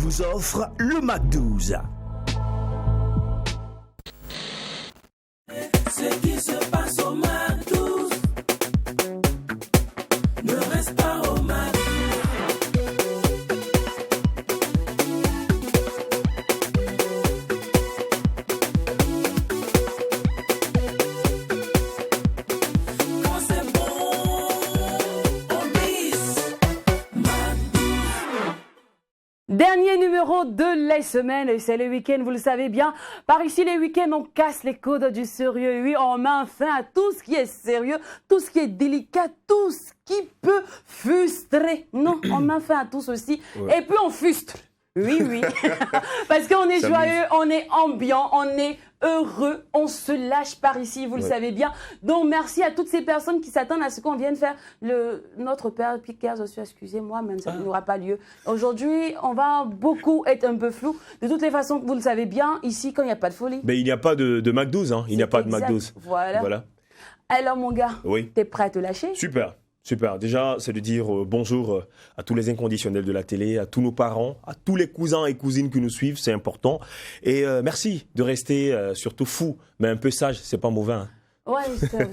vous offre le Mac12. Ce qui se passe au Mac12 ne reste pas au Mac12. Quand c'est bon, on glisse. Mac12. Dernier numéro de la semaine, et c'est le week-end, vous le savez bien. Par ici, les week-ends, on casse les codes du sérieux. Oui, on met fin à tout ce qui est sérieux, tout ce qui est délicat, tout ce qui peut frustrer. Non, on met fin à tout ceci. Ouais. Et puis on frustre. Oui, oui. Parce qu'on est joyeux, on est ambiant, on est heureux, on se lâche par ici, vous le savez bien. Donc, merci à toutes ces personnes qui s'attendent à ce qu'on vienne faire notre Père Piquer, je suis excusez-moi, même ça n'aura pas lieu. Aujourd'hui, on va beaucoup être un peu flou. De toutes les façons, vous le savez bien, ici, quand il n'y a pas de folie. Mais il n'y a pas de Mac12, hein. Il n'y a pas de Mac12. Voilà. Alors, mon gars, t'es prêt à te lâcher? Super. Super. Déjà, c'est de dire bonjour à tous les inconditionnels de la télé, à tous nos parents, à tous les cousins et cousines qui nous suivent, c'est important. Et merci de rester surtout fou, mais un peu sage, c'est pas mauvais. Hein. Ouais,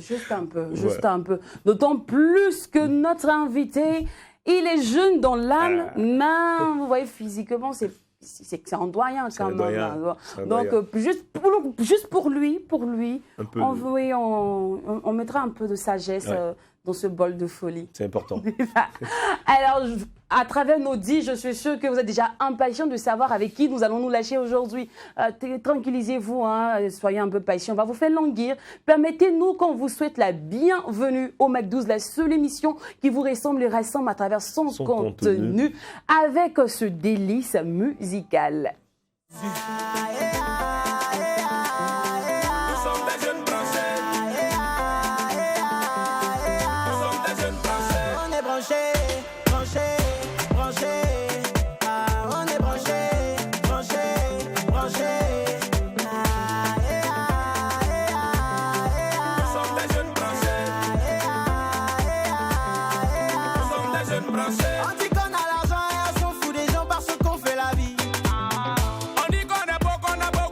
juste un peu, un peu. D'autant plus que notre invité, il est jeune dans l'âme, mais vous voyez, physiquement, c'est un doyen quand même. Donc, juste pour lui, on mettra un peu de sagesse dans ce bol de folie. C'est important. Alors, à travers nos dits, je suis sûre que vous êtes déjà impatient de savoir avec qui nous allons nous lâcher aujourd'hui. Tranquillisez-vous, hein, soyez un peu patient, on va vous faire languir. Permettez-nous qu'on vous souhaite la bienvenue au Mac12, la seule émission qui vous rassemble à travers son contenu avec ce délice musical. On dit qu'on a l'argent et on s'en fout des gens parce qu'on fait la vie. On dit qu'on est beau, qu'on a beaucoup.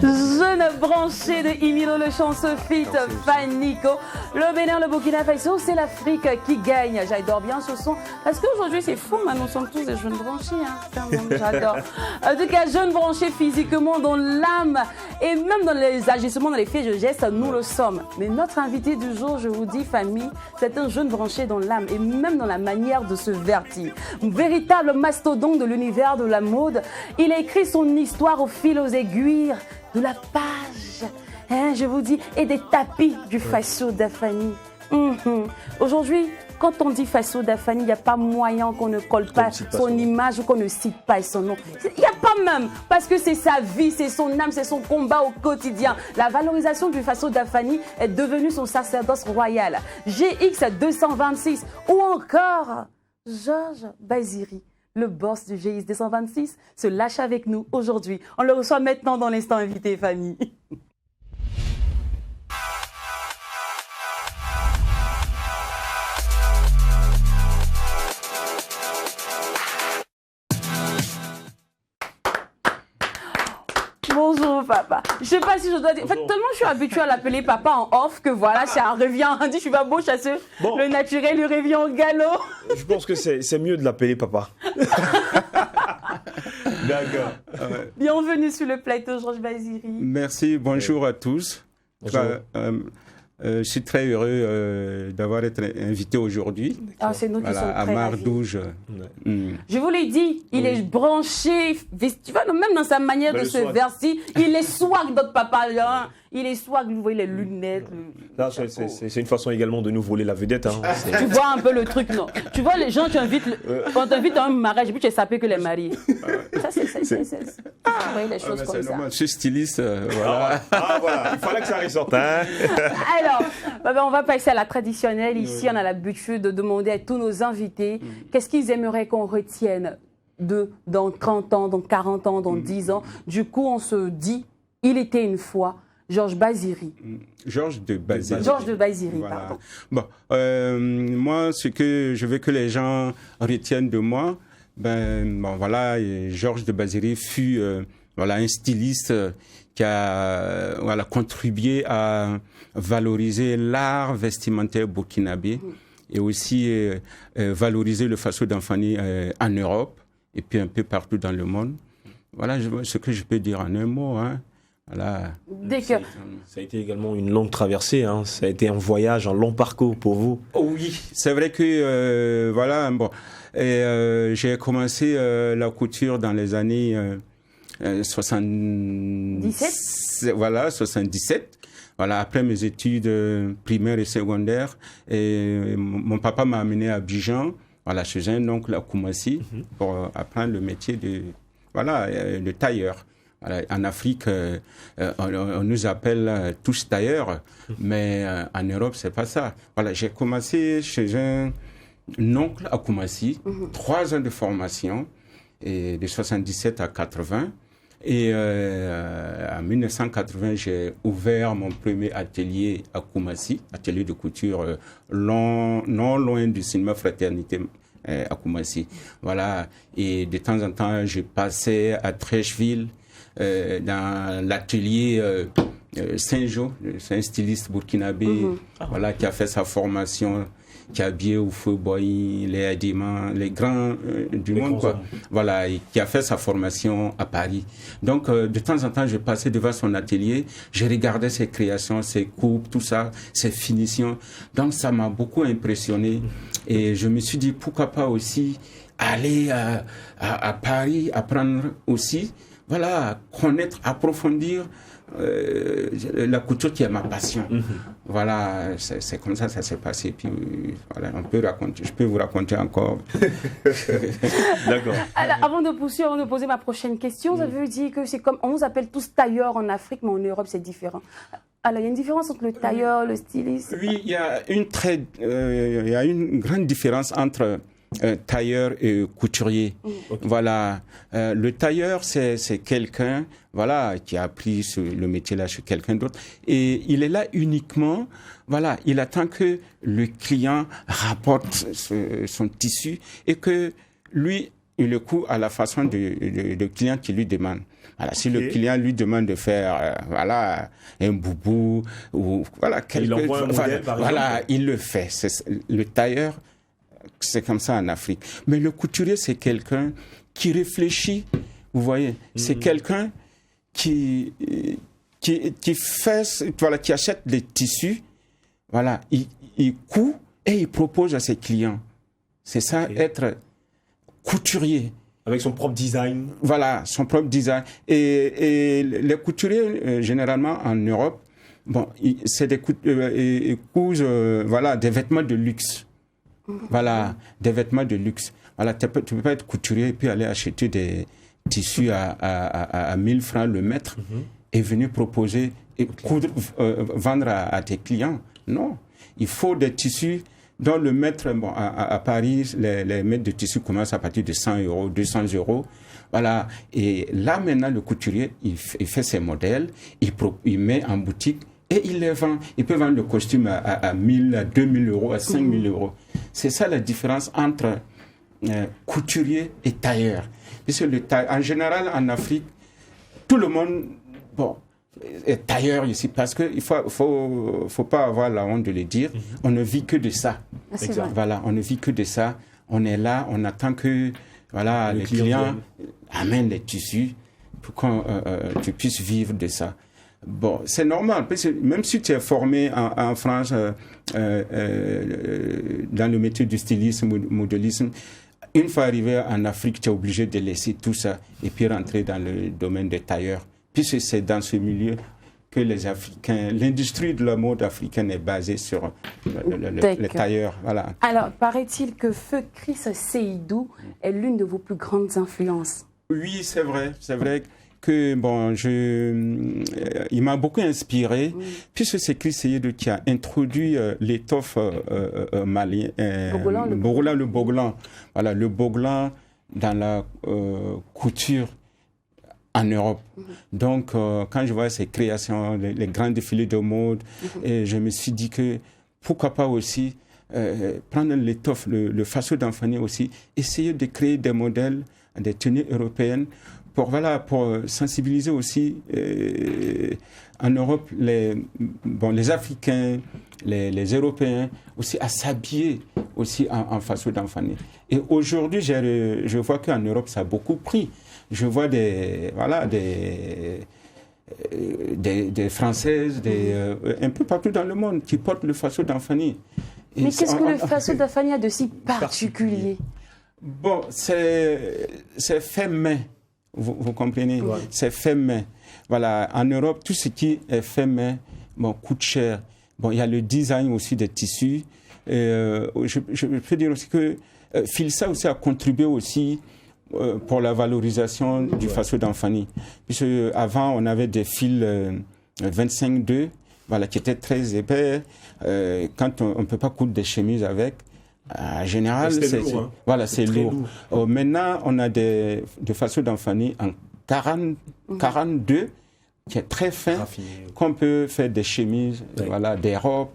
Jeune branché de Imiro le chanceux fit Fanico. Le Bénin, le Burkina Faso, c'est l'Afrique qui gagne. J'adore bien ce son. Parce qu'aujourd'hui, c'est fou, mais nous sommes tous des jeunes branchés. Hein. J'adore. En tout cas, jeunes branchés physiquement, dans l'âme et même dans les agissements, dans les faits de gestes, nous le sommes. Mais notre invité du jour, je vous dis, famille, c'est un jeune branché dans l'âme et même dans la manière de se vertir. Un véritable mastodonte de l'univers de la mode. Il a écrit son histoire au fil aux aiguilles de la page, hein, je vous dis, et des tapis du Faso d'Afani. Aujourd'hui, quand on dit Faso d'Afani, il n'y a pas moyen qu'on ne colle pas son image ou qu'on ne cite pas son nom. Il n'y a pas même, parce que c'est sa vie, c'est son âme, c'est son combat au quotidien. La valorisation du Faso d'Afani est devenue son sacerdoce royal. GX 226 ou encore Georges Baziri. Le boss du GX 226 se lâche avec nous aujourd'hui. On le reçoit maintenant dans l'instant invité, famille. Bonjour papa. Je sais pas si je dois dire. En fait, tellement je suis habituée à l'appeler papa en off que voilà, ça revient. On dit je suis pas beau chasseux. Bon. Le naturel lui revient au galop. Je pense que c'est mieux de l'appeler papa. D'accord. Bienvenue sur le plateau, Georges Baziri. Merci, bonjour à tous. Bonjour. Je suis très heureux d'avoir été invité aujourd'hui. Ah, c'est nous qui sommes à très Mardouge. Je vous l'ai dit, il est branché, tu vois, même dans sa manière de se verser, il est swag, notre papa là. Il est swag, vous voyez les lunettes. C'est une façon également de nous voler la vedette. Hein. Tu vois un peu le truc, non? Tu vois, les gens, tu invites, on t'invite à un mariage, et puis tu es sapé que les mariés. Ça, c'est. Vous voyez les choses comme ça. Normal. Je suis styliste, voilà. Voilà, il fallait que ça ressorte. Hein. Alors, on va passer à la traditionnelle. Ici, on a l'habitude de demander à tous nos invités qu'est-ce qu'ils aimeraient qu'on retienne dans 30 ans, dans 40 ans, dans 10 ans. Du coup, on se dit, il était une fois Georges Baziri. Georges de Baziri. Georges de Baziri, voilà. pardon. Bon, moi, ce que je veux que les gens retiennent de moi, voilà, Georges de Baziri fut un styliste qui a contribué à valoriser l'art vestimentaire burkinabé et aussi valoriser le Faso d'Afani en Europe et puis un peu partout dans le monde. Voilà ce que je peux dire en un mot. Hein. Voilà. Ça a été également une longue traversée, hein. Ça a été un voyage, un long parcours pour vous. Oh oui, c'est vrai que j'ai commencé la couture dans les années 77. Voilà, 77. Voilà, après mes études primaires et secondaires, et mon papa m'a amené à Abidjan, voilà, chez un oncle à Koumassi, pour apprendre le métier de tailleur. Voilà, en Afrique, on nous appelle tous tailleurs, mais en Europe, c'est pas ça. Voilà, j'ai commencé chez un oncle à Koumassi, 3 ans de formation, et de 77 à 80. Et en 1980, j'ai ouvert mon premier atelier à Koumassi, atelier de couture non loin du cinéma Fraternité à Koumassi. Voilà, et de temps en temps, je passais à Trècheville, dans l'atelier Saint-Jo, c'est un styliste burkinabé, voilà, qui a fait sa formation, qui a habillé au feu boy les Adimans, les grands du monde, quoi. Voilà, et qui a fait sa formation à Paris. Donc, de temps en temps, je passais devant son atelier, je regardais ses créations, ses coupes, tout ça, ses finitions. Donc, ça m'a beaucoup impressionné. Et je me suis dit, pourquoi pas aussi aller à Paris, apprendre aussi, voilà, connaître, approfondir la couture qui est ma passion. Voilà, c'est comme ça s'est passé. Puis voilà, je peux vous raconter encore. D'accord. Alors, avant de poser ma prochaine question, ça veut dire que c'est comme, on nous appelle tous tailleurs en Afrique, mais en Europe c'est différent. Alors, il y a une différence entre le tailleur, le styliste. Oui, il y a une grande différence entre tailleur et couturier. Okay. Voilà, le tailleur c'est quelqu'un, voilà, qui a appris le métier là chez quelqu'un d'autre, et il est là uniquement, voilà, il attend que le client rapporte son tissu et que lui il le coud à la façon de client qui lui demande. Voilà, si le client lui demande de faire voilà, un boubou, ou voilà, il envoie un modèle, par voilà, exemple. il le fait. Le tailleur, c'est comme ça en Afrique. Mais le couturier, c'est quelqu'un qui réfléchit, vous voyez. C'est quelqu'un qui fait, voilà, qui achète des tissus, voilà, il coud et il propose à ses clients. C'est ça, être couturier. Avec son propre design. Voilà, son propre design. Et les couturiers, généralement en Europe, bon, c'est ils cousent voilà, des vêtements de luxe. Voilà, des vêtements de luxe. Voilà, tu peux pas être couturier et puis aller acheter des tissus à 1000 francs le mètre et venir proposer et vendre à tes clients. Non, il faut des tissus dont le mètre, bon, à Paris, les mètres de tissu commencent à partir de 100 €, 200 €. Voilà. Et là, maintenant, le couturier, il fait ses modèles, il met en boutique et il les vend. Il peut vendre le costume à 1000, à 2000 €, à 5000 €. C'est ça la différence entre couturier et tailleur. Puisque en général, en Afrique, tout le monde, bon, est tailleur ici, parce qu'il faut pas avoir la honte de le dire. On ne vit que de ça. Voilà, on ne vit que de ça. On est là, on attend que voilà, les clients amènent les tissus pour que tu puisses vivre de ça. Bon, c'est normal, parce que même si tu es formé en France dans le métier du stylisme ou modélisme, une fois arrivé en Afrique, tu es obligé de laisser tout ça et puis rentrer dans le domaine des tailleurs. Puisque c'est dans ce milieu que les Africains, l'industrie de la mode africaine est basée sur les tailleurs. Voilà. Alors, paraît-il que Feu Chris Seydou est l'une de vos plus grandes influences. Oui, c'est vrai. C'est vrai que, bon, il m'a beaucoup inspiré, puisque c'est Chris Seydou qui a introduit l'étoffe malien, le Boglan. Voilà, le Boglan dans la couture en Europe. Donc, quand je vois ces créations, les grands défilés de mode, et je me suis dit que pourquoi pas aussi prendre l'étoffe, le faisceau d'Anfani aussi, essayer de créer des modèles, des tenues européennes pour sensibiliser aussi en Europe les Africains, les Européens aussi à s'habiller aussi en façon d'Anfani. Et aujourd'hui, je vois qu'en Europe, ça a beaucoup pris. Je vois des Françaises, un peu partout dans le monde, qui portent le faso d'Anfani. Mais qu'est-ce que le faso d'Anfani a de si particulier? Bon, c'est fait main, vous comprenez? Ouais. C'est fait main. Voilà, en Europe, tout ce qui est fait main, bon, coûte cher. Bon, il y a le design aussi des tissus. Je peux dire aussi que Filsa aussi a contribué aussi pour la valorisation du faso d'Anfani. Puisque avant, on avait des fils 25-2, voilà, qui étaient très épais. Quand on ne peut pas coudre des chemises avec, en général, c'est lourd. Hein. Voilà, c'est lourd. Maintenant, on a des faso d'Anfani en 42, qui est très fin, raffiné, qu'on peut faire des chemises, voilà, des robes,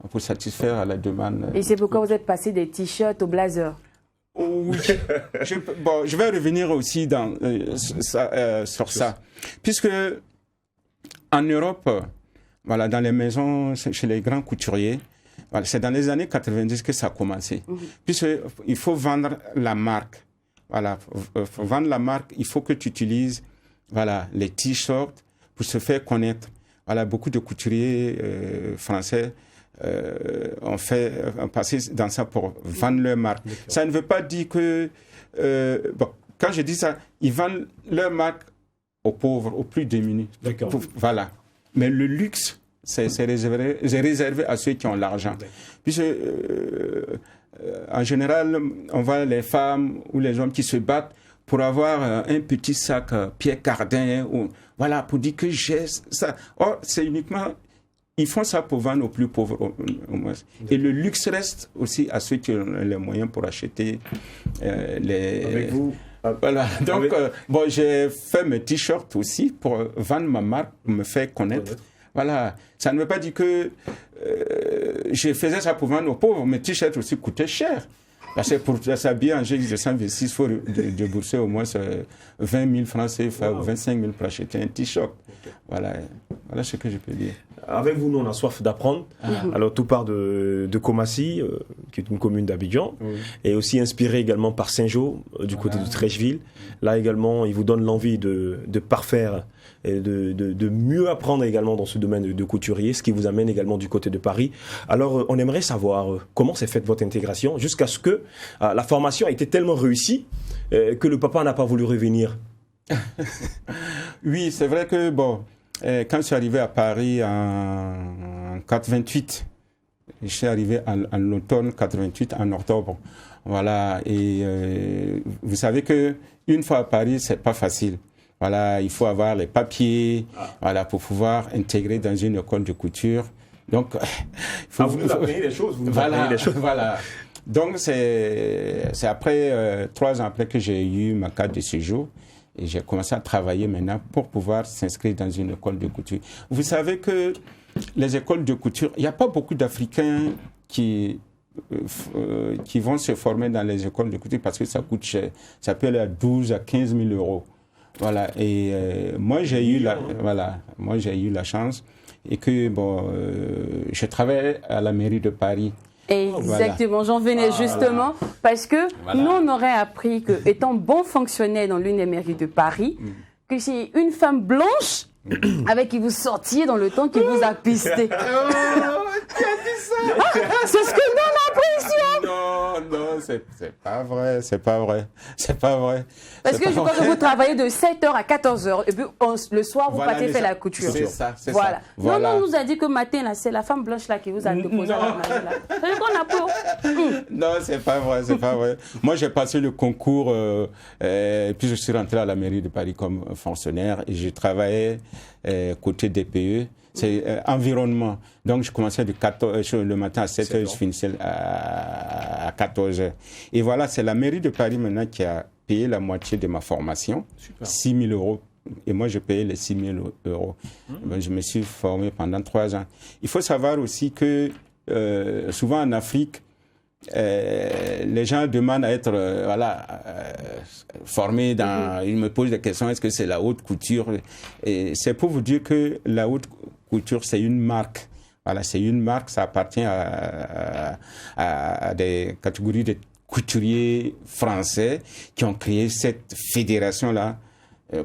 pour satisfaire à la demande. Et c'est pourquoi vous êtes passé des t-shirts au blazer? Oui, je vais revenir aussi sur ça. Puisque en Europe, voilà, dans les maisons, chez les grands couturiers, voilà, c'est dans les années 90 que ça a commencé. Puisqu'il faut vendre la marque. Voilà, pour vendre la marque, il faut que tu utilises voilà, les t-shirts pour se faire connaître. Voilà, beaucoup de couturiers français ont passé dans ça pour vendre leur marque. Ça ne veut pas dire que... quand je dis ça, ils vendent leur marque aux pauvres, aux plus démunis. Voilà. Mais le luxe, c'est réservé à ceux qui ont l'argent. Puisque, en général, on voit les femmes ou les hommes qui se battent pour avoir un petit sac Pierre Cardin, voilà, pour dire que j'ai ça. Or, c'est uniquement... Ils font ça pour vendre aux plus pauvres, au moins. Et le luxe reste aussi à ceux qui ont les moyens pour acheter les... Avec vous. Voilà. Donc, j'ai fait mes t-shirts aussi pour vendre ma marque, pour me faire connaître. Voilà. Ça ne veut pas dire que je faisais ça pour vendre aux pauvres. Mes t-shirts aussi coûtaient cher. Parce que pour s'habiller en GX 226, il faut débourser au moins 20 000 francs CFA ou 25 000 pour acheter un t-shirt. Voilà ce que je peux dire. Avec vous, nous, on a soif d'apprendre. Alors, tout part de Komassi, qui est une commune d'Abidjan, et aussi inspiré également par Saint-Jean, du côté de Trècheville. Là également, il vous donne l'envie de parfaire et de mieux apprendre également dans ce domaine de couturier, ce qui vous amène également du côté de Paris. Alors, on aimerait savoir comment s'est faite votre intégration jusqu'à ce que la formation a été tellement réussie que le papa n'a pas voulu revenir. Oui, c'est vrai que, quand je suis arrivé à Paris en 88, je suis arrivé en automne 88, en octobre. Voilà, et vous savez que une fois à Paris, c'est pas facile. Voilà, il faut avoir les papiers, voilà, pour pouvoir intégrer dans une école de couture. Donc, vous nous apprenez les choses, Voilà. Donc, c'est après 3 ans après que j'ai eu ma carte de séjour. Et j'ai commencé à travailler maintenant pour pouvoir s'inscrire dans une école de couture. Vous savez que les écoles de couture, il n'y a pas beaucoup d'Africains qui vont se former dans les écoles de couture parce que ça coûte cher. Ça peut aller à 12 à 15 000 euros. Voilà. Et moi, j'ai eu la chance et que je travaillais à la mairie de Paris. Exactement, j'en venais justement parce que nous on aurait appris que, étant bon fonctionnaire dans l'une des mairies de Paris, que c'est une femme blanche avec qui vous sortiez dans le temps qui vous a pisté. Qui a dit ça? C'est ce que nous on a appris ici. Non, c'est pas vrai. Parce que je crois que vous travaillez de 7h à 14h et puis le soir vous partez faire la couture. C'est ça. Voilà. Voilà. Non, on nous a dit que matin là, c'est la femme blanche là qui vous a déposé à l'armée là. C'est ce qu'on a peur. Non, c'est pas vrai. Moi, j'ai passé le concours et puis je suis rentré à la mairie de Paris comme fonctionnaire et j'ai travaillé côté DPE. C'est environnement. Donc, je commençais le matin à 7h, je finissais à 14h. Et voilà, c'est la mairie de Paris maintenant qui a payé la moitié de ma formation, 6 000 euros. Et moi, je payais les 6 000 euros. Ben, je me suis formé pendant 3 ans. Il faut savoir aussi que souvent en Afrique, les gens demandent à être formés dans... Ils me posent des questions, est-ce que c'est la haute couture? Et c'est pour vous dire que la haute couture, c'est une marque. Voilà, c'est une marque, ça appartient à des catégories de couturiers français qui ont créé cette fédération-là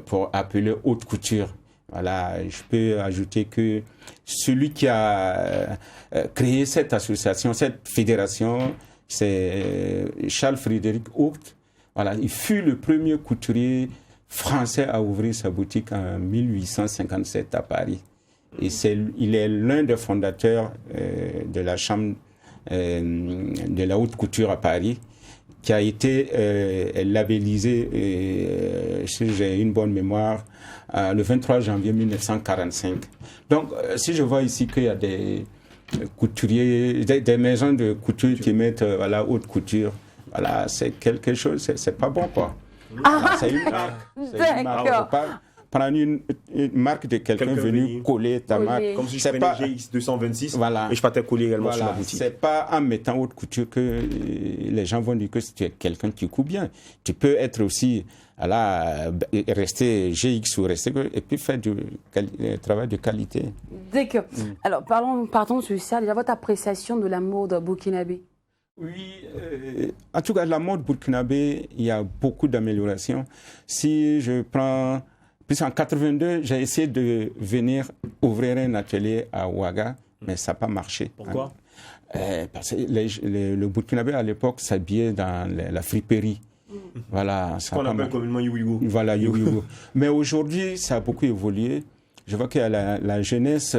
pour appeler haute couture. Voilà, je peux ajouter que celui qui a créé cette association, cette fédération, c'est Charles-Frédéric Houcht. Voilà, il fut le premier couturier français à ouvrir sa boutique en 1857 à Paris. Et il est l'un des fondateurs de la chambre de la haute couture à Paris, qui a été labellisé, si j'ai une bonne mémoire, le 23 janvier 1945. Donc, si je vois ici qu'il y a des couturiers, des maisons de couture qui mettent la haute couture, voilà, c'est quelque chose, c'est pas bon, quoi. C'est une marque. D'accord. Prendre une marque de quelqu'un venu coller ta marque. Comme si je prenais GX 226 et je partais coller également sur la boutique. C'est pas en mettant haute couture que les gens vont dire que tu es quelqu'un qui coud bien. Tu peux être aussi, rester GX ou rester, et puis faire du travail de qualité. D'accord. Alors, partons sur ça. Déjà, votre appréciation de la mode burkinabé. Oui, en tout cas, la mode burkinabé, il y a beaucoup d'améliorations. Si je prends... Puis en 82, j'ai essayé de venir ouvrir un atelier à Ouaga, mais ça n'a pas marché. Pourquoi? Parce que le Burkinabé, à l'époque, s'habillait dans la friperie. Voilà, ce qu'on appelle communément you-you. Voilà, you-you. Mais aujourd'hui, ça a beaucoup évolué. Je vois que la jeunesse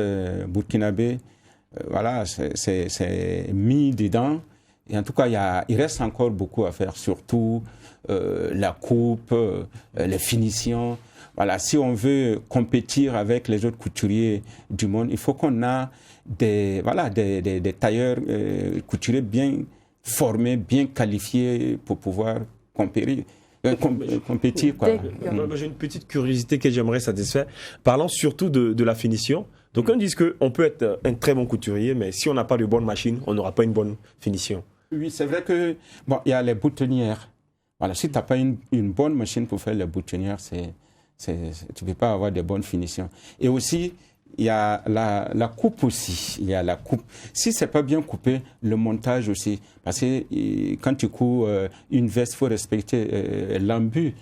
burkinabé, voilà, c'est mis dedans. Et en tout cas, il reste encore beaucoup à faire, surtout la coupe, les finitions. Voilà, si on veut compétir avec les autres couturiers du monde, il faut qu'on a des tailleurs couturiers bien formés, bien qualifiés pour pouvoir compétir. Quoi. J'ai une petite curiosité que j'aimerais satisfaire. Parlant surtout de la finition. Donc on dit qu'on peut être un très bon couturier, mais si on n'a pas de bonne machine, on n'aura pas une bonne finition. Oui, c'est vrai que, bon, il y a les boutonnières. Voilà, si tu n'as pas une bonne machine pour faire les boutonnières, tu ne peux pas avoir de bonnes finitions. Et aussi, il y a la coupe aussi. Il y a la coupe. Si ce n'est pas bien coupé, le montage aussi. Parce que quand tu couds une veste, il faut respecter l'embu.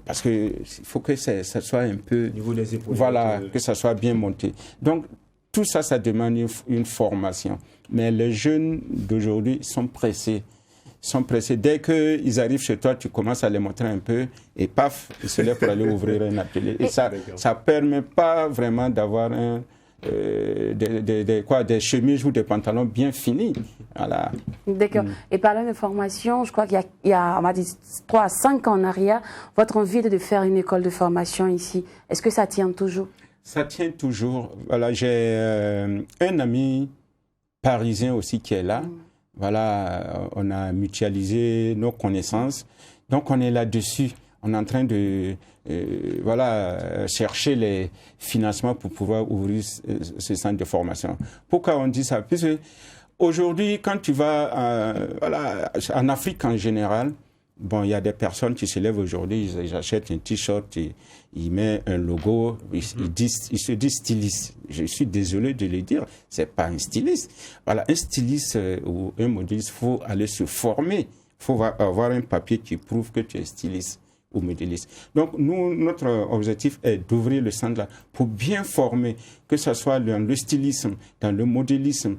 Parce qu'il faut que ça soit un peu... Au niveau des épaules. Voilà, que ça soit bien monté. Donc, tout ça, ça demande une formation. Mais les jeunes d'aujourd'hui sont pressés. Dès qu'ils arrivent chez toi, tu commences à les montrer un peu et paf, ils se lèvent pour aller ouvrir un atelier. Et ça ne permet pas vraiment d'avoir des chemises ou des pantalons bien finis. Voilà. D'accord. Et parlant de formation, je crois qu'il y a on m'a dit 3 à 5 ans en arrière, votre envie de faire une école de formation ici. Est-ce que ça tient toujours? Ça tient toujours. Voilà, j'ai un ami parisien aussi qui est là. Voilà, on a mutualisé nos connaissances. Donc, on est là-dessus. On est en train de chercher les financements pour pouvoir ouvrir ce centre de formation. Pourquoi on dit ça? Parce que aujourd'hui, quand tu vas en Afrique en général, bon, il y a des personnes qui se lèvent aujourd'hui, ils achètent un t-shirt, ils mettent un logo, ils se disent styliste. Je suis désolé de le dire, c'est pas un styliste. Voilà, un styliste ou un modéliste, il faut aller se former. Il faut avoir un papier qui prouve que tu es styliste ou modéliste. Donc, notre objectif est d'ouvrir le centre là pour bien former, que ce soit dans le stylisme, dans le modélisme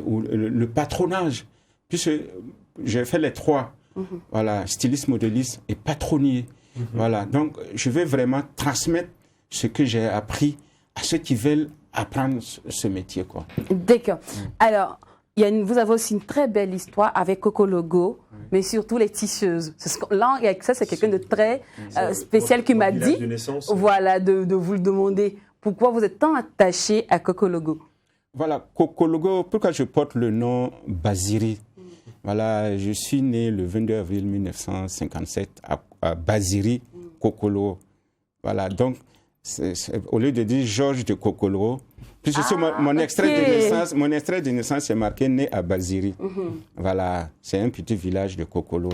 ou le patronage. Puisque j'ai fait les 3. Voilà, styliste, modéliste et patronnier. Voilà, donc je vais vraiment transmettre ce que j'ai appris à ceux qui veulent apprendre ce métier, quoi. D'accord. Alors, vous avez aussi une très belle histoire avec Coco Logo, mais surtout les tisseuses. Là, ça, c'est quelqu'un de très spécial qui m'a dit, voilà, de vous le demander. Pourquoi vous êtes tant attaché à Coco Logo? Voilà, Coco Logo, pourquoi je porte le nom Baziri? Voilà, je suis né le 22 avril 1957 à Baziri, Kokolo. Voilà, donc, au lieu de dire Georges de Kokolo, puisque sur mon extrait de naissance, c'est marqué né à Baziri. Voilà, c'est un petit village de Kokolo.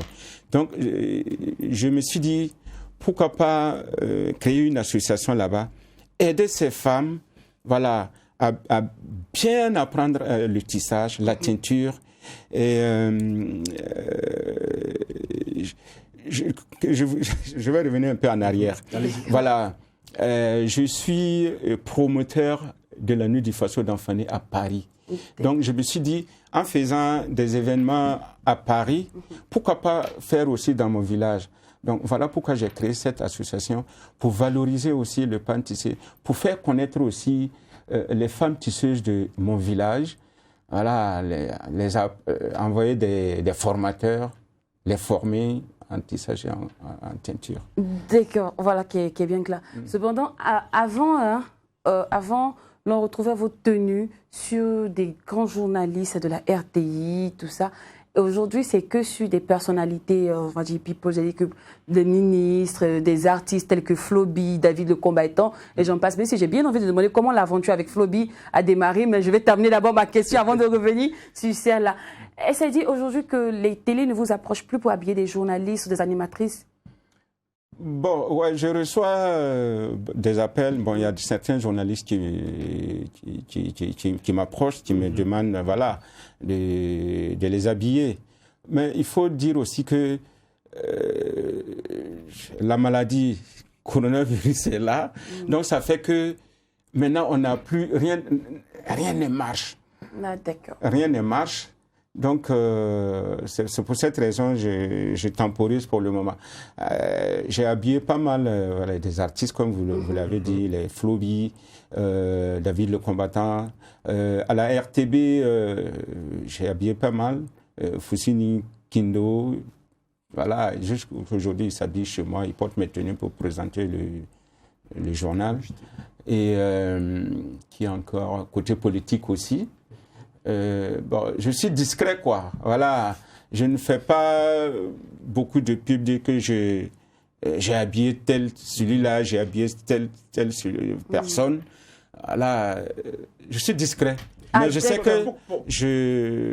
Donc, je me suis dit, pourquoi pas créer une association là-bas, aider ces femmes, voilà, à bien apprendre le tissage, la teinture. Et je vais revenir un peu en arrière. Voilà, je suis promoteur de la Nuit du Faso d'Enfané à Paris. Donc je me suis dit, en faisant des événements à Paris, pourquoi pas faire aussi dans mon village? Donc voilà pourquoi j'ai créé cette association, pour valoriser aussi le pan tissé, pour faire connaître aussi les femmes tisseuses de mon village. Voilà, envoyer des formateurs, les former en tissage et en teinture. D'accord, voilà qui est bien clair. Cependant, avant, l'on retrouvait vos tenues sur des grands journalistes de la RTI, tout ça. Aujourd'hui, c'est que sur des personnalités, on va dire people, des ministres, des artistes tels que Floby, David le Combattant, et j'en passe. Mais si j'ai bien envie de demander comment l'aventure avec Floby a démarré, mais je vais terminer d'abord ma question avant de revenir sur celle-là. Est-ce qu'elle dit aujourd'hui que les télés ne vous approchent plus pour habiller des journalistes ou des animatrices? Bon, ouais, je reçois des appels. Bon, il y a certains journalistes qui m'approchent, qui me demandent, voilà, de les habiller. Mais il faut dire aussi que la maladie coronavirus est là. Donc, ça fait que maintenant, on n'a plus rien ne marche. Ah, d'accord. Rien ne marche. Donc, c'est pour cette raison que je temporise pour le moment. J'ai habillé pas mal voilà, des artistes, comme vous l'avez dit, les Floby, David le Combattant. À la RTB, j'ai habillé pas mal. Foussini Kindo. Voilà, jusqu'aujourd'hui, il s'habille chez moi. Il porte mes tenues pour présenter le journal. Et qui est encore côté politique aussi. Bon, je suis discret, quoi. Voilà, je ne fais pas beaucoup de pub dès que j'ai habillé celui-là, j'ai habillé telle personne. Voilà, je suis discret. Mais je sais que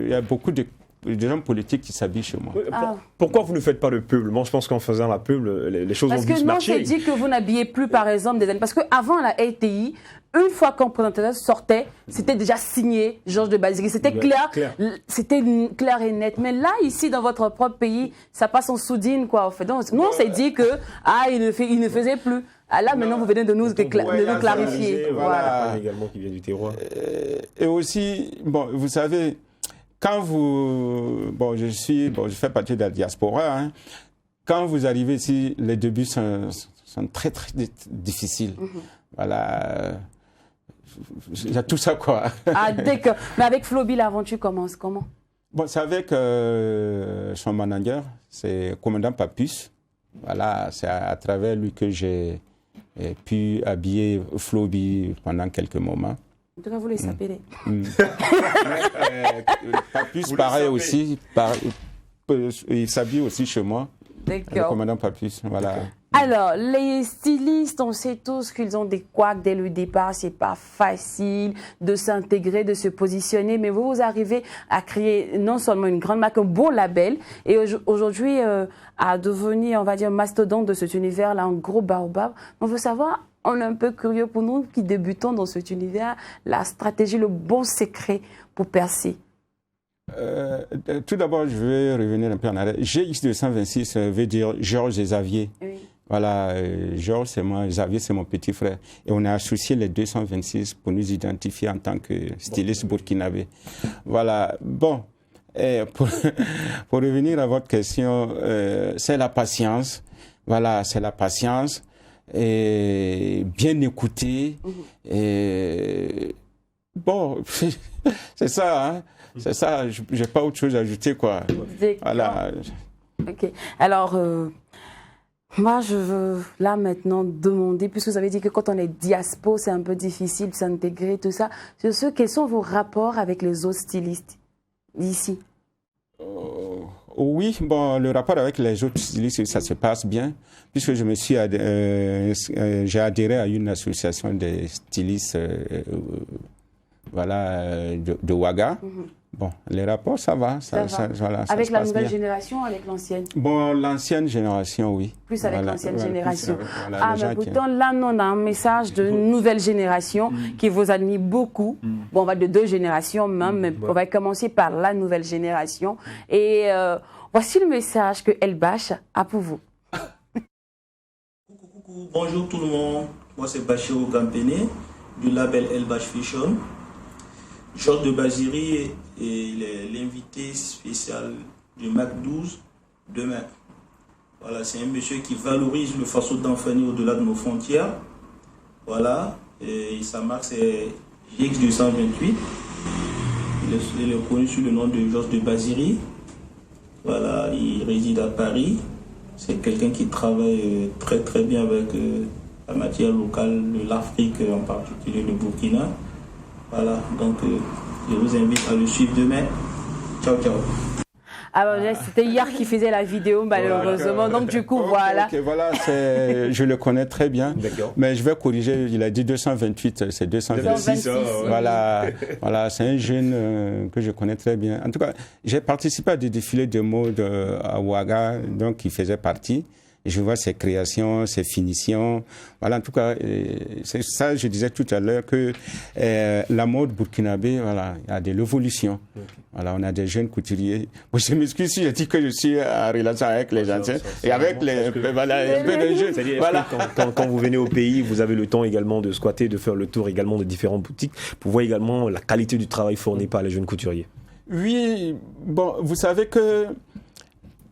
il y a beaucoup de des gens politiques qui s'habillent chez moi. Pourquoi vous ne faites pas le peuple? Moi, je pense qu'en faisant la peuple, les choses Parce vont que plus non, marcher. c'est dit que vous n'habillez plus, par exemple, des... Parce qu'avant la LTI, une fois qu'un présentateur sortait, c'était déjà signé Georges de Basiri. C'était clair, c'était clair et net. Mais là, ici, dans votre propre pays, ça passe en soudine, quoi. En fait. Donc, nous, on s'est dit que il ne faisait plus. Ah, là, maintenant, vous venez de nous clarifier. Voilà. Également qui vient du terroir. Et aussi, bon, vous savez, quand vous... Bon, je fais partie de la diaspora. Hein. Quand vous arrivez ici, les débuts sont très, très difficiles. Voilà. Il y a tout ça, quoi. Ah, d'accord. Mais avec Floby, l'aventure commence comment? Bon, c'est avec son manager, c'est commandant Papus. Voilà, c'est à travers lui que j'ai pu habiller Floby pendant quelques moments. En tout cas, vous les sapez. Papus, pareil aussi. Il s'habille aussi chez moi. D'accord. Le commandant Papus, voilà. Alors, les stylistes, on sait tous qu'ils ont des couacs dès le départ. C'est pas facile de s'intégrer, de se positionner. Mais vous arrivez à créer non seulement une grande marque, un beau label, et aujourd'hui à devenir, on va dire, mastodonte de cet univers-là, un gros baobab. On veut savoir, on est un peu curieux pour nous qui débutons dans cet univers, la stratégie, le bon secret pour percer. Tout d'abord, je vais revenir un peu en arrière. GX226 veut dire Georges et Xavier. Oui. Voilà, Georges, c'est moi, Xavier, c'est mon petit frère. Et on a associé les 226 pour nous identifier en tant que styliste burkinabé. Voilà, bon, pour revenir à votre question, c'est la patience. Voilà, c'est la patience. Et bien écouter. Et bon, c'est ça, hein. C'est ça, je n'ai pas autre chose à ajouter, quoi. Voilà. Ok. Alors, moi, je veux là maintenant demander, puisque vous avez dit que quand on est diaspo, c'est un peu difficile de s'intégrer, tout ça. Quels sont vos rapports avec les autres stylistes d'ici? Oui, bon, le rapport avec les autres stylistes, ça se passe bien, puisque j'ai adhéré à une association des stylistes de Ouaga. Bon, les rapports, ça va. Voilà, avec la nouvelle bien. Génération, avec l'ancienne? Bon, l'ancienne génération, oui. Plus avec l'ancienne génération. Voilà, mais pourtant, là, on a un message de nouvelle génération qui vous admire beaucoup. Bon, on va de 2 générations même, mais on va commencer par la nouvelle génération. Et voici le message que Elbach a pour vous. Coucou, bonjour tout le monde. Moi, c'est Bachirou Gampene du label Elbach Fashion. Georges de Basiri est l'invité spécial du MAC 12 demain. Voilà, c'est un monsieur qui valorise le faso d'enfants au-delà de nos frontières. Voilà, et sa marque c'est GX228. Il est connu sous le nom de Georges de Basiri. Voilà, il réside à Paris. C'est quelqu'un qui travaille très très bien avec la matière locale de l'Afrique, en particulier le Burkina. Voilà, donc je vous invite à le suivre demain. Ciao, ciao. Alors, c'était hier qui faisait la vidéo, malheureusement. Donc, du coup, voilà. Ok, voilà, je le connais très bien. Mais je vais corriger, il a dit 228, c'est 226. Voilà, voilà, c'est un jeune que je connais très bien. En tout cas, j'ai participé à des défilés de mode à Ouaga, donc il faisait partie. Je vois ses créations, ses finitions. Voilà, en tout cas, c'est ça, je disais tout à l'heure que la mode burkinabé, voilà, il y a de l'évolution. Voilà, on a des jeunes couturiers. Moi, je m'excuse si je dis que je suis en relation avec les anciens et avec les jeunes. C'est-à-dire, voilà. Quand vous venez au pays, vous avez le temps également de squatter, de faire le tour également de différentes boutiques pour voir également la qualité du travail fourni par les jeunes couturiers. Oui, bon, vous savez que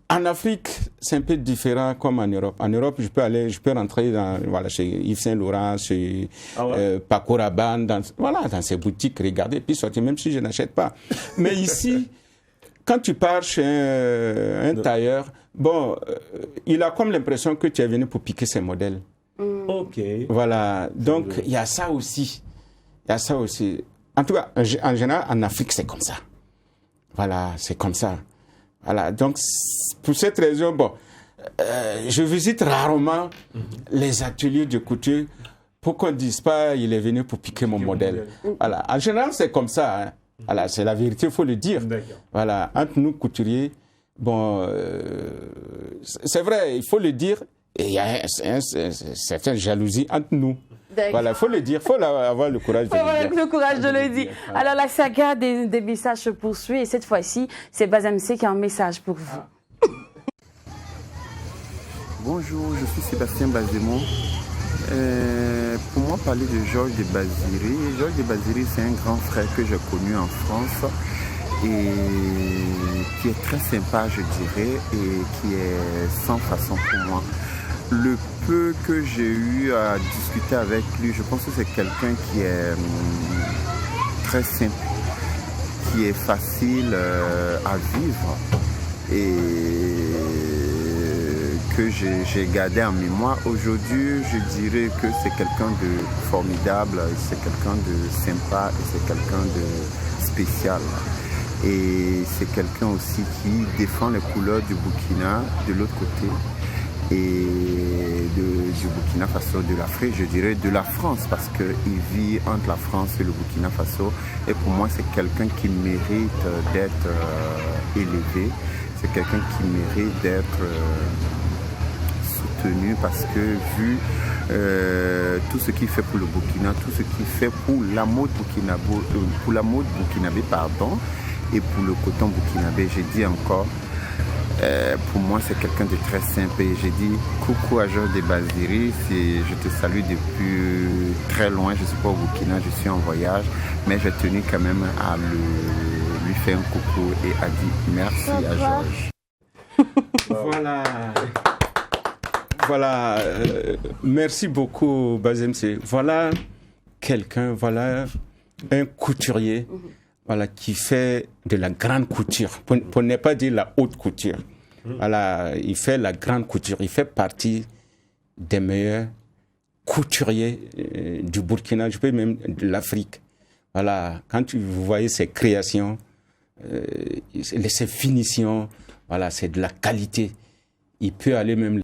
en Afrique, c'est un peu différent comme en Europe. En Europe, je peux rentrer chez Yves Saint Laurent, chez Paco Rabanne, dans ces boutiques, regarder, puis sortir, même si je n'achète pas. Mais ici, quand tu pars chez un tailleur, bon, il a comme l'impression que tu es venu pour piquer ses modèles. Ok. Voilà, donc il y a ça aussi. En tout cas, en général, en Afrique, c'est comme ça. Voilà, c'est comme ça. Voilà, donc pour cette raison, bon, je visite rarement les ateliers de couture pour qu'on ne dise pas il est venu pour piquer mon modèle. Voilà, en général c'est comme ça. Hein. Voilà, c'est la vérité, il faut le dire. D'accord. Voilà, entre nous couturiers, bon, c'est vrai, il faut le dire, et il y a certaine jalousie entre nous. Voilà, il faut le dire, il faut avoir le courage de le dire. Le courage de le dire. Alors, la saga des messages se poursuit et cette fois-ci, c'est Bazem C qui a un message pour vous. Bonjour, je suis Sébastien Bazemont. Pour moi, parler de Georges de Baziri. Georges de Baziri, c'est un grand frère que j'ai connu en France et qui est très sympa, je dirais, et qui est sans façon pour moi. Le peu que j'ai eu à discuter avec lui, je pense que c'est quelqu'un qui est très simple, qui est facile à vivre et que j'ai gardé en mémoire. Aujourd'hui, je dirais que c'est quelqu'un de formidable, c'est quelqu'un de sympa et c'est quelqu'un de spécial. Et c'est quelqu'un aussi qui défend les couleurs du Burkina de l'autre côté et du Burkina Faso, de l'Afrique, je dirais de la France, parce qu'il vit entre la France et le Burkina Faso. Et pour moi, c'est quelqu'un qui mérite d'être élevé, c'est quelqu'un qui mérite d'être soutenu, parce que vu tout ce qu'il fait pour le Burkina, tout ce qu'il fait pour la mode burkinabé, pardon, et pour le coton burkinabé, j'ai dit encore, pour moi c'est quelqu'un de très simple et j'ai dit coucou à Georges de Baziri, je te salue depuis très loin, je ne suis pas au Burkina, je suis en voyage, mais j'ai tenu quand même à lui faire un coucou et à dire merci à Georges. Voilà. Voilà, merci beaucoup Bazem C. Voilà quelqu'un, voilà un couturier, voilà, qui fait de la grande couture, pour ne pas dire la haute couture. Voilà, il fait la grande couture, il fait partie des meilleurs couturiers du Burkina, je peux même de l'Afrique. Voilà, quand vous voyez ses créations, ses finitions, voilà, c'est de la qualité. Il peut aller même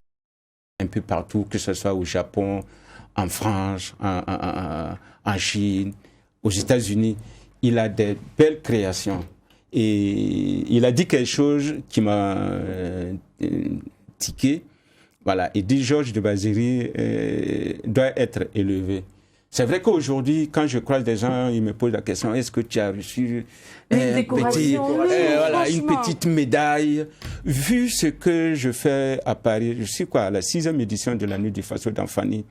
un peu partout, que ce soit au Japon, en France, en Chine, aux États-Unis. Il a des belles créations. Et il a dit quelque chose qui m'a tiqué. Voilà, il dit Georges de Baziri doit être élevé. C'est vrai qu'aujourd'hui, quand je croise des gens, ils me posent la question, est-ce que tu as reçu une petite médaille? Vu ce que je fais à Paris, je suis à la 6e édition de la Nuit du Faso d'Anfani.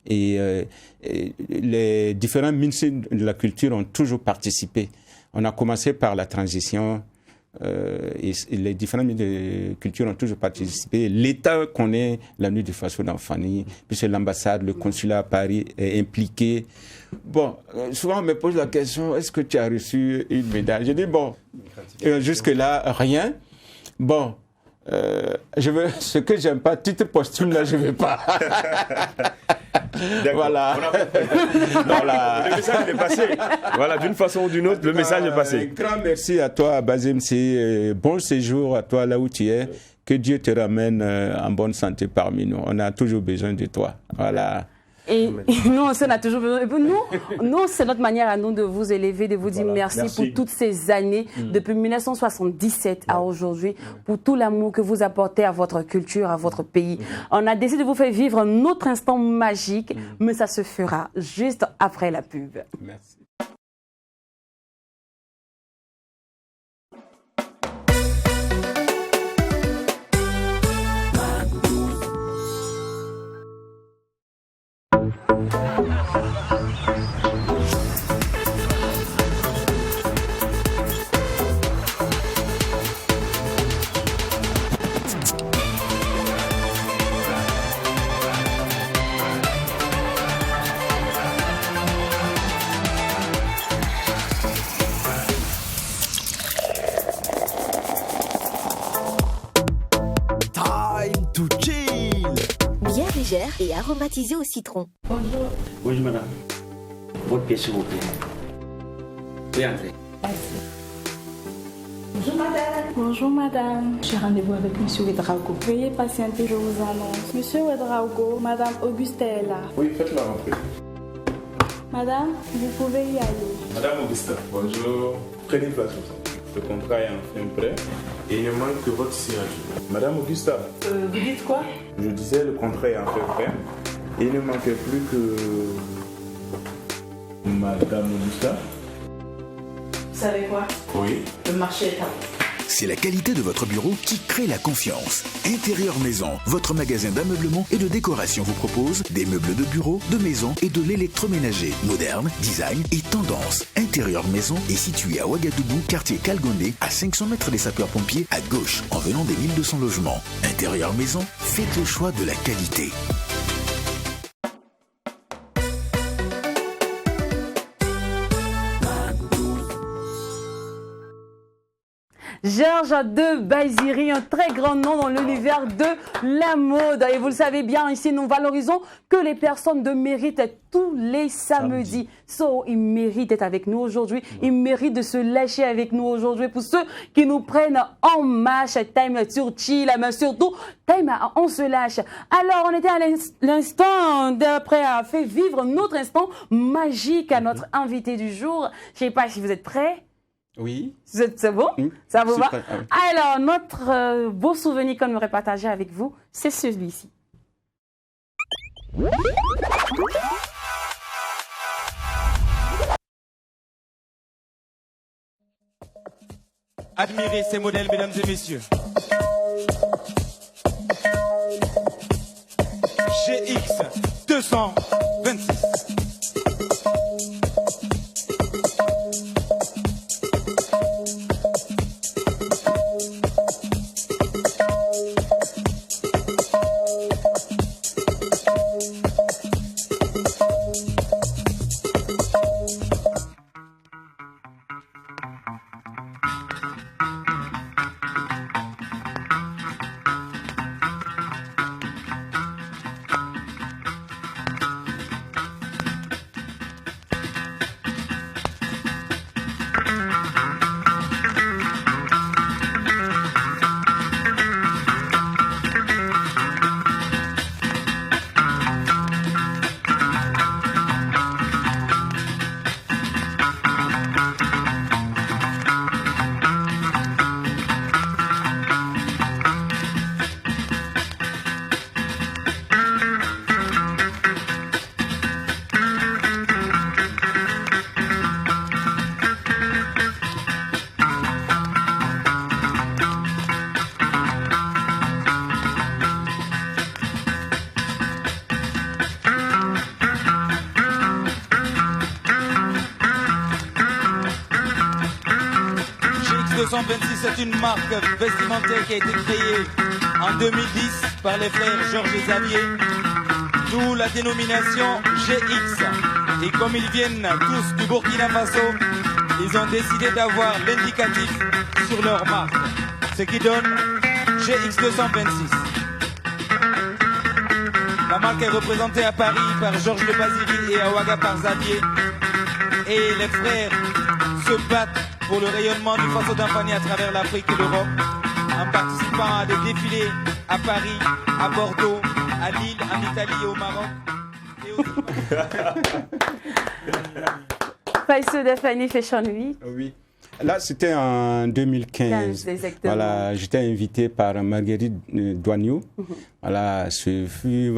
Et les différents ministères de la culture ont toujours participé. On a commencé par la transition, et les différents ministères de culture ont toujours participé. L'État connaît la Nuit du Faso d'Anfani, puisque l'ambassade, le consulat à Paris est impliqué. Bon, souvent on me pose la question, est-ce que tu as reçu une médaille? Je dis bon, jusque-là, rien. Bon, ce que j'aime pas, titre posthume, là, je ne vais pas. Voilà. Le message est passé. Voilà, d'une façon ou d'une autre, le message est passé. Un grand merci à toi, Bazem C. Bon séjour à toi là où tu es. Que Dieu te ramène en bonne santé parmi nous. On a toujours besoin de toi. Voilà. Et nous, on a toujours besoin. Nous, c'est notre manière à nous de vous élever, de vous dire merci pour toutes ces années, depuis 1977 à aujourd'hui, pour tout l'amour que vous apportez à votre culture, à votre pays. On a décidé de vous faire vivre un autre instant magique, mais ça se fera juste après la pub. Merci. Time to chill. Bien légère et aromatisée au citron. Bonjour. Bonjour madame. Votre pièce s'il vous plaît. Veuillez entrer. Bonjour madame. Bonjour madame. J'ai rendez-vous avec monsieur Ouedraogo. Veuillez patienter, je vous annonce. Monsieur Ouedraogo, madame Auguste est là. Oui, faites-la rentrer. Madame, vous pouvez y aller. Madame Auguste, bonjour. Prenez place ensemble. Le contrat est enfin prêt et il ne manque que votre signature. Madame Augusta. Vous dites quoi? Je disais, le contrat est enfin prêt et il ne manquait plus que Madame Augusta. Vous savez quoi? Oui. Le marché est à vous. C'est la qualité de votre bureau qui crée la confiance. Intérieur Maison, votre magasin d'ameublement et de décoration vous propose des meubles de bureau, de maison et de l'électroménager. Moderne, design et tendance. Intérieur Maison est situé à Ouagadougou, quartier Kalgondé, à 500 mètres des sapeurs-pompiers, à gauche, en venant des 1200 logements. Intérieur Maison, faites le choix de la qualité. Georges de Baïsiri, un très grand nom dans l'univers de la mode. Et vous le savez bien, ici, nous valorisons que les personnes de mérite tous les samedis. So, ils méritent d'être avec nous aujourd'hui. Ils méritent de se lâcher avec nous aujourd'hui. Pour ceux qui nous prennent en marche, time sur chill, mais surtout, time on se lâche. Alors, on était à l'instant d'après à faire vivre notre instant magique à notre invité du jour. Je ne sais pas si vous êtes prêts. Oui. C'est bon? Ça vous va? Prêt, ah oui. Alors, notre beau souvenir qu'on aimerait partager avec vous, c'est celui-ci. Admirez ces modèles, mesdames et messieurs. GX 226. C'est une marque vestimentaire qui a été créée en 2010 par les frères Georges et Xavier, d'où la dénomination GX. Et comme ils viennent tous du Burkina Faso, ils ont décidé d'avoir l'indicatif sur leur marque, ce qui donne GX 226. La marque est représentée à Paris par Georges de Baïsiri et à Ouaga par Xavier. Et les frères se battent pour le rayonnement du Faso d'Ampani à travers l'Afrique et l'Europe, en participant à des défilés à Paris, à Bordeaux, à Lille, en Italie et au Maroc. Faso d'Ampani Fashion Week. Oui. Là, c'était en 2015. Voilà, j'étais invité par Marguerite Douaniou. Voilà, ce fut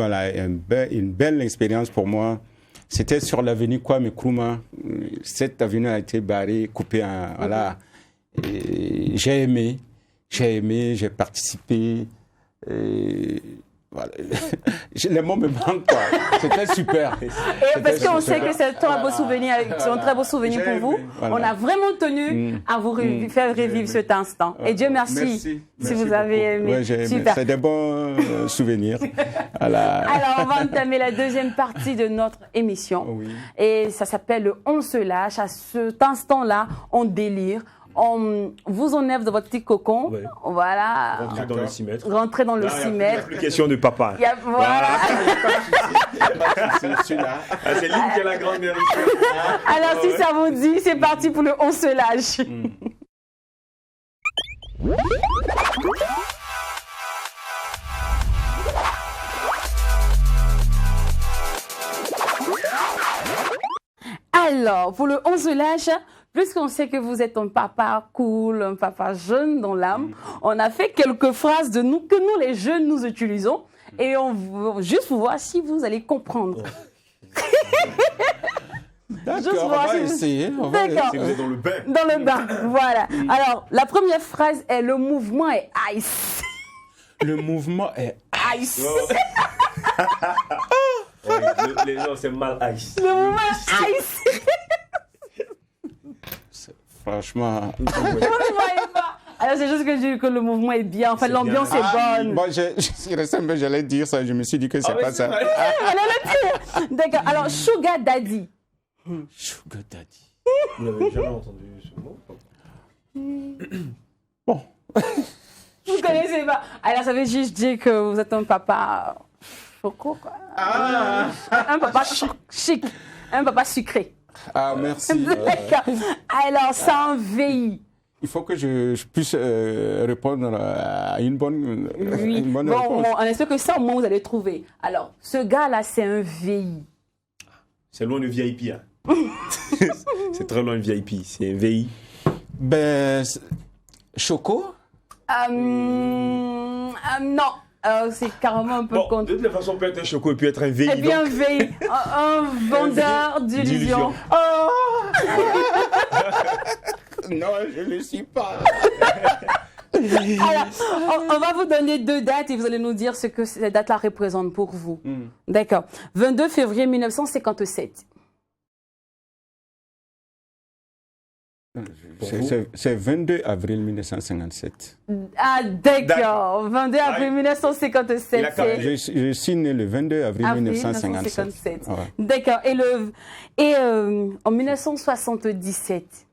une belle expérience pour moi. C'était sur l'avenue Kwame Nkrumah. Cette avenue a été barrée, coupée. Voilà. J'ai aimé, j'ai participé. Voilà. Les mots me manquent, quoi. C'était super. Et parce qu'on sait que c'est un très beau souvenir, pour vous. Voilà. On a vraiment tenu à vous faire revivre cet instant. Et Dieu merci, si vous avez aimé. Ouais, j'ai aimé. Super. C'est des bons souvenirs. Voilà. Alors, on va entamer la deuxième partie de notre émission. Oui. Et ça s'appelle le On se lâche. À cet instant-là, on délire. On vous enlève de votre petit cocon. Ouais. Voilà. Rentrer dans le 6 mètres. Rentrer dans le Là, 6 il n'y a mètres. plus question de papa. Voilà. C'est celui-là. C'est l'une qui est la grande vérité. Alors, si ça vous dit, c'est parti pour le On se lâche. Alors, pour le On se lâche, puisqu'on sait que vous êtes un papa cool, un papa jeune dans l'âme, on a fait quelques phrases que nous, les jeunes, nous utilisons. Et on veut juste voir si vous allez comprendre. D'accord, on va essayer. D'accord. Si vous êtes dans le bain. Dans le bain, voilà. Alors, la première phrase est « Le mouvement est ice ». Le mouvement est ice. Les gens, c'est mal ice. Le mouvement est ice. Franchement. Vous ne voyez pas. Alors, c'est juste que je dis que le mouvement est bien. En fait, l'ambiance est bonne. Bon, je suis resté un peu, j'allais dire ça. Je me suis dit que c'est pas ça. Allez le dire. D'accord. Alors, Sugar Daddy. Sugar Daddy. Vous n'avez jamais entendu ce mot? Bon. Vous ne connaissez pas. Alors, ça veut juste dire que vous êtes un papa choco, quoi. Un papa chic. Un papa sucré. Ah, merci. D'accord. Alors, ça en VI. Il faut que je puisse répondre à une bonne, Oui. une bonne Bon, réponse. on espère que ça, au moins, vous allez trouver. Alors, ce gars-là, c'est un VI. C'est loin de VIP. Hein. C'est très loin de VIP. C'est un VI. Ben, Choco? Non. C'est carrément un peu Bon, contre. de toute façon, peut être un choco et puis être un VI. Eh bien, donc. VI. Un vendeur d'illusions. Non, je ne le suis pas. Alors, on va vous donner 2 dates et vous allez nous dire ce que ces dates-là représentent pour vous. D'accord. 22 février 1957. C'est 22 avril 1957. Ah, d'accord. 22 avril 1957. Je suis né le 22 avril 1957. Ouais. D'accord. Et en 1977.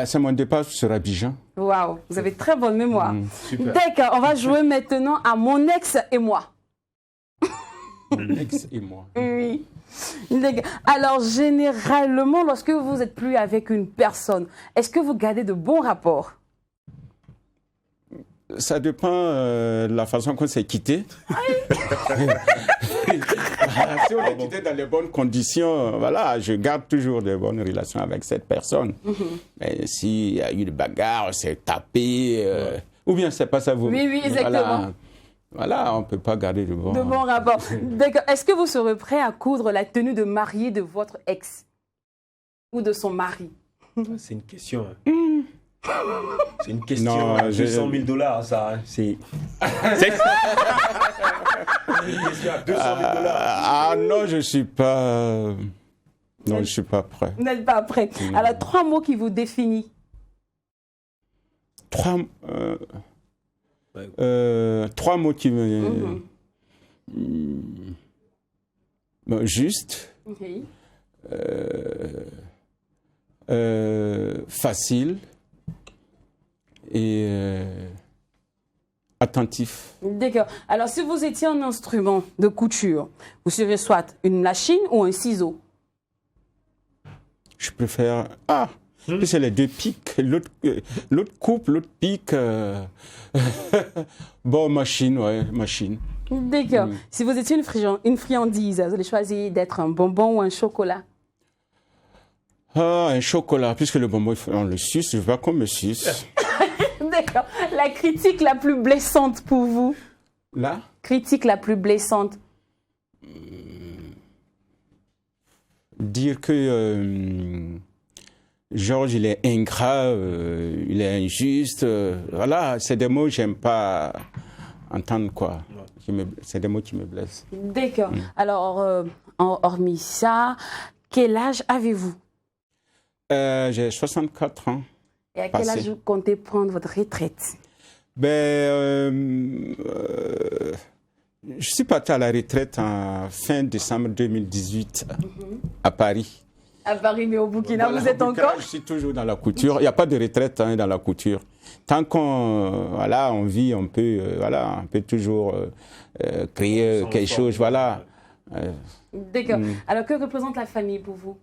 C'est mon départ sur Abidjan. Waouh, vous avez très bonne mémoire. Super. D'accord, on va jouer maintenant à Mon ex et moi. Mon ex et moi. Oui. D'accord. Alors, généralement, lorsque vous n'êtes plus avec une personne, est-ce que vous gardez de bons rapports? Ça dépend de la façon qu'on s'est quitté. Si on est quitté dans les bonnes conditions, voilà, je garde toujours de bonnes relations avec cette personne. Mais s'il y a eu des bagarres, on s'est tapé, ou bien c'est pas ça vous. Oui, exactement. Voilà, on ne peut pas garder de bons rapports. D'accord. Est-ce que vous serez prêt à coudre la tenue de mariée de votre ex ou de son mari? C'est une question. C'est une question. Non, à $200 000, ça. C'est une question à $200 000. Ah non, je ne suis pas. Non, je ne suis pas prêt. Vous n'êtes pas prêt. Alors, 3 mots qui vous définissent. 3 mots qui me. Bon, juste. Okay. Facile. Et attentif. D'accord. Alors, si vous étiez un instrument de couture, vous seriez soit une machine ou un ciseau? Je préfère... c'est les 2 pics. L'autre coupe, l'autre pique. Bon, machine, ouais, machine. D'accord. Si vous étiez une friandise, vous allez choisir d'être un bonbon ou un chocolat? Un chocolat, puisque le bonbon, on le suce, je veux qu'on me suce. D'accord. La critique la plus blessante pour vous? La critique la plus blessante? Dire que Georges, il est ingrat, il est injuste. Voilà, c'est des mots que j'aime pas entendre, quoi. C'est des mots qui me blessent. D'accord. Alors, hormis ça, quel âge avez-vous? J'ai 64 ans. Et à quel âge vous comptez prendre votre retraite? Je suis parti à la retraite en fin décembre 2018 à Paris. À Paris, mais au Burkina, vous êtes encore? Je suis toujours dans la couture. Il n'y a pas de retraite dans la couture. Tant qu'on vit, on peut toujours créer quelque chose. Voilà. D'accord. Alors, que représente la famille pour vous?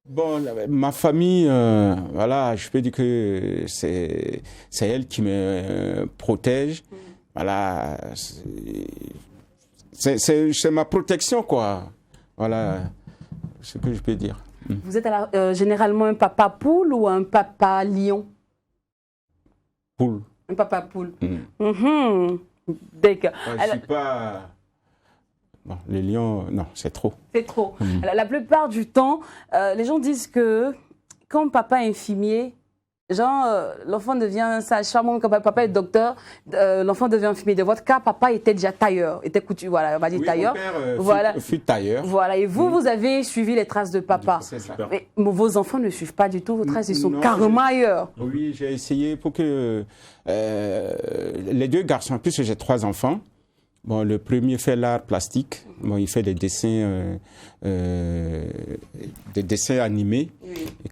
Bon, ma famille, je peux dire que c'est elle qui me protège. Voilà, c'est ma protection, quoi. Voilà ce que je peux dire. Vous êtes généralement un papa poule ou un papa lion? Poule. Un papa poule. D'accord. Je ne suis pas... Bon, les lions, non, c'est trop. C'est trop. La plupart du temps, les gens disent que quand papa est infirmier, l'enfant devient sage-femme, quand papa est docteur, l'enfant devient infirmier. De votre cas, papa était déjà tailleur, était couture, voilà, on va dire tailleur. Mon père fut tailleur. Voilà, et vous avez suivi les traces de papa. C'est ça. Mais vos enfants ne suivent pas du tout vos traces, ils sont carrément ailleurs. Oui, j'ai essayé pour que les deux garçons, en plus j'ai 3 enfants. Bon, le premier fait l'art plastique. Bon, il fait des dessins animés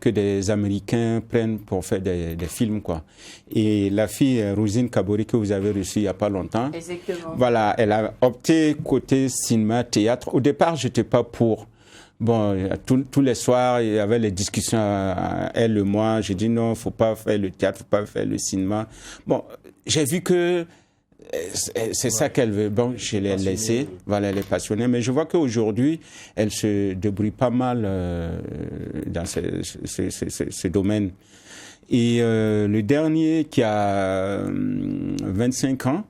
que des Américains prennent pour faire des films, quoi. Et la fille Rosine Kabori que vous avez reçue il n'y a pas longtemps. Exactement. Voilà, elle a opté côté cinéma, théâtre. Au départ, j'étais pas pour. Bon, tous les soirs, il y avait les discussions elle et moi. J'ai dit non, faut pas faire le théâtre, faut pas faire le cinéma. Bon, j'ai vu que c'est ça qu'elle veut. Bon, je l'ai laissée. Voilà, elle est passionnée. Mais je vois qu'aujourd'hui, elle se débrouille pas mal dans ce domaine. Et le dernier qui a 25 ans,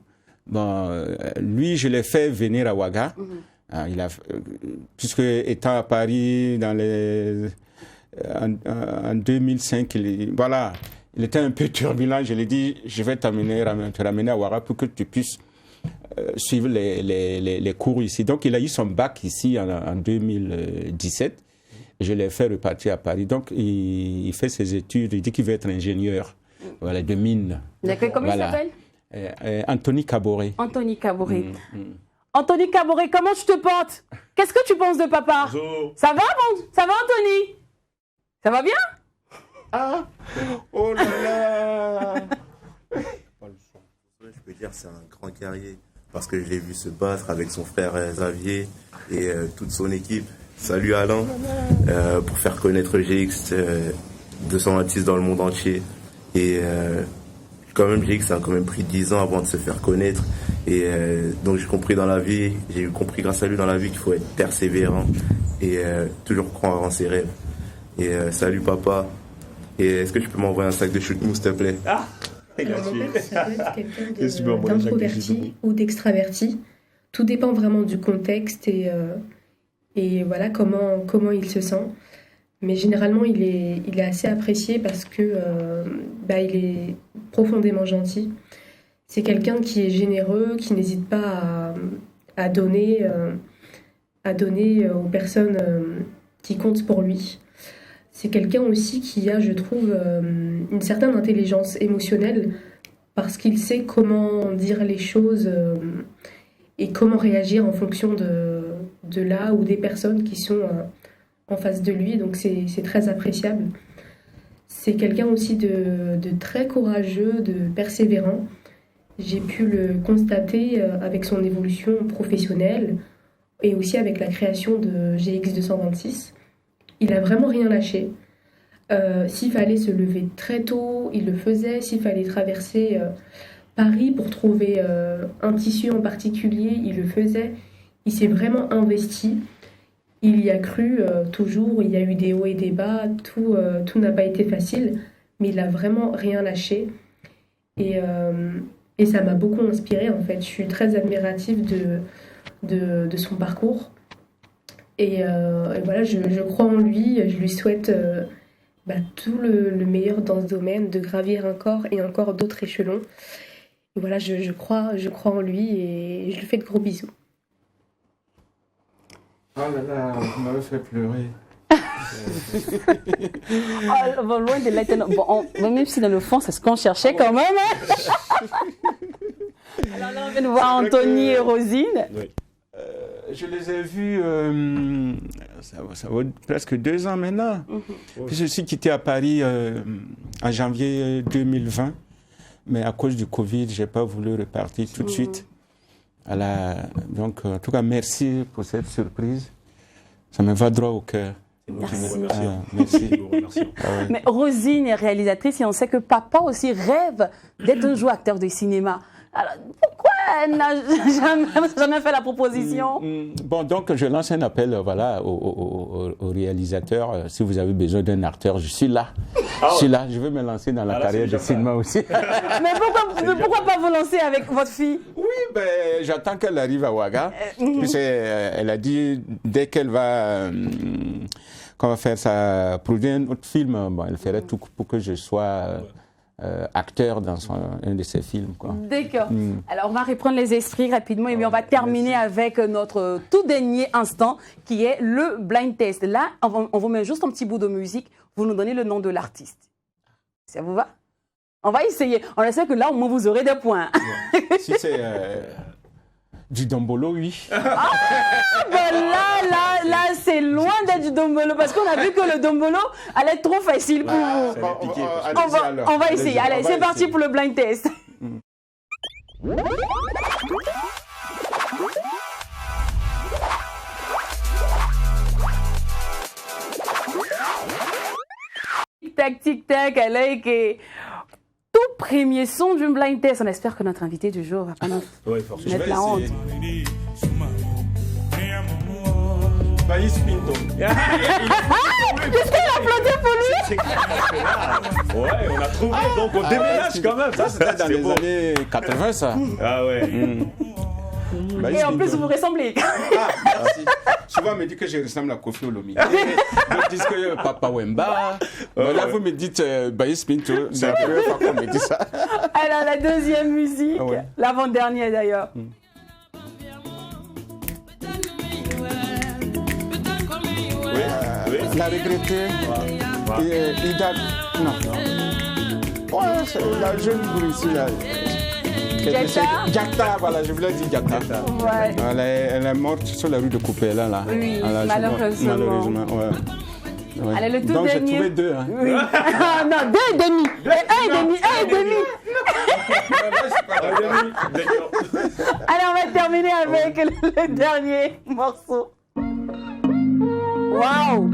bon, lui, je l'ai fait venir à Ouaga. Puisque étant à Paris en 2005, voilà. Il était un peu turbulent. Je lui ai dit, je vais te ramener à Ouaga pour que tu puisses suivre les cours ici. Donc, il a eu son bac ici en 2017. Je l'ai fait repartir à Paris. Donc, il fait ses études. Il dit qu'il veut être ingénieur voilà, de mine. D'accord. Comment il s'appelle? Anthony Kaboré. Anthony Kaboré. Anthony Kaboré, comment tu te portes? Qu'est-ce que tu penses de papa? Bonjour. Ça va, Anthony? Ça va bien? Ah, oh là là. Je peux dire c'est un grand guerrier parce que je l'ai vu se battre avec son frère Xavier et toute son équipe. Salut Alain, pour faire connaître GX 226 dans le monde entier. Et quand même GX ça a quand même pris 10 ans avant de se faire connaître. Et donc j'ai compris grâce à lui dans la vie qu'il faut être persévérant et toujours croire en ses rêves. Et salut papa. Et est-ce que tu peux m'envoyer un sac de chute-mousse, s'il te plaît? Alors, mon père, ça peut être quelqu'un d'introverti ou d'extraverti. Tout dépend vraiment du contexte et voilà comment il se sent. Mais généralement, il est assez apprécié parce que il est profondément gentil. C'est quelqu'un qui est généreux, qui n'hésite pas à donner aux personnes qui comptent pour lui. C'est quelqu'un aussi qui a, je trouve, une certaine intelligence émotionnelle parce qu'il sait comment dire les choses et comment réagir en fonction de là ou des personnes qui sont en face de lui. Donc c'est très appréciable. C'est quelqu'un aussi de très courageux, de persévérant. J'ai pu le constater avec son évolution professionnelle et aussi avec la création de GX 226. Il a vraiment rien lâché. S'il fallait se lever très tôt, il le faisait. S'il fallait traverser Paris pour trouver un tissu en particulier, il le faisait. Il s'est vraiment investi. Il y a cru toujours. Il y a eu des hauts et des bas. Tout n'a pas été facile, mais il a vraiment rien lâché. Et ça m'a beaucoup inspirée en fait. Je suis très admirative de son parcours. Et voilà, je crois en lui, je lui souhaite tout le meilleur dans ce domaine, de gravir encore et encore d'autres échelons. Et voilà, je crois en lui et je lui fais de gros bisous. Oh là là, vous m'avez fait pleurer. Loin de là, même si dans le fond, c'est ce qu'on cherchait quand même. Alors là, on vient de voir Anthony et Rosine. Oui. Je les ai vus, ça vaut presque 2 ans maintenant. Puis je suis quitté à Paris en janvier 2020, mais à cause du Covid, je n'ai pas voulu repartir tout de suite. Donc, en tout cas, merci pour cette surprise. Ça me va droit au cœur. Merci. Mais Rosine est réalisatrice et on sait que papa aussi rêve d'être un jour acteur de cinéma. Alors, pourquoi Elle n'a jamais fait la proposition. Bon, donc je lance un appel au réalisateur. Si vous avez besoin d'un acteur, je suis là. Je suis là. Je veux me lancer dans la carrière de cinéma aussi. Mais pourquoi pas vous lancer avec votre fille? Oui, j'attends qu'elle arrive à Ouaga. Elle a dit, dès qu'elle va... qu'on va faire ça, produire un autre film, elle ferait tout pour que je sois acteur dans un de ses films. D'accord. Alors, on va reprendre les esprits rapidement et puis on va terminer avec notre tout dernier instant qui est le blind test. Là, on vous met juste un petit bout de musique, vous nous donnez le nom de l'artiste. Ça vous va? On va essayer. On essaie que là, au moins, vous aurez des points. Si c'est... du Dombolo, oui. Ah, là, c'est loin d'être du Dombolo parce qu'on a vu que le Dombolo allait être trop facile pour vous. On va essayer. Allez, c'est parti pour le blind test. Tic-tac, tic-tac, allez, tout premier son du blind test. On espère que notre invité du jour va pas nous mettre la honte. Baïs Pinto. Est-ce qu'il a applaudi pour lui? Ouais, on a trouvé, donc on déménage quand même. Ça, c'était dans les années 80, ça. Ah ouais. Et en plus, vous ressemblez. Merci. Souvent, on me dit que je ressemble à Kofi Olomide. D'autres disent que Papa Wemba. Là, vous me dites Baïs Pinto. C'est la première fois qu'on me dit ça. Alors, la deuxième musique, l'avant-dernière d'ailleurs. La regrettée. Ida. Non. Ouais, c'est la jeune ici là. Diakta, voilà, je voulais dire Diakta. Ouais. Elle est morte sur la rue de Coupé, là. Oui, malheureusement. Ouais. Allez, le tout donc dernier. J'ai trouvé deux. Hein. Oui. Ah, non, 2,5. 1,5. Allez, on va terminer avec le dernier morceau. Waouh!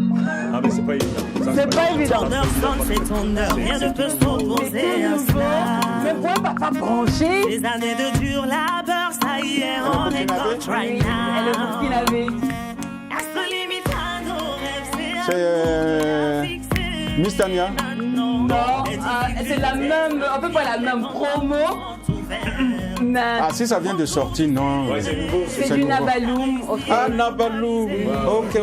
Ah, mais c'est pas évident. C'est pas évident. Ton heure sonne, c'est ton heure, rien ne peut s'opposer à cela. Mais pourquoi papa branché? Des années de dur labeur, ça y est, on est got right now. Elle est burkinabé. À se limiter à nos rêves, c'est Miss Tania. Non, c'est la même, à peu près la même promo. Ah, si ça vient de sortir, non. Ouais, c'est nouveau. C'est du Nabaloum. Okay. Ah, Nabaloum. Ok.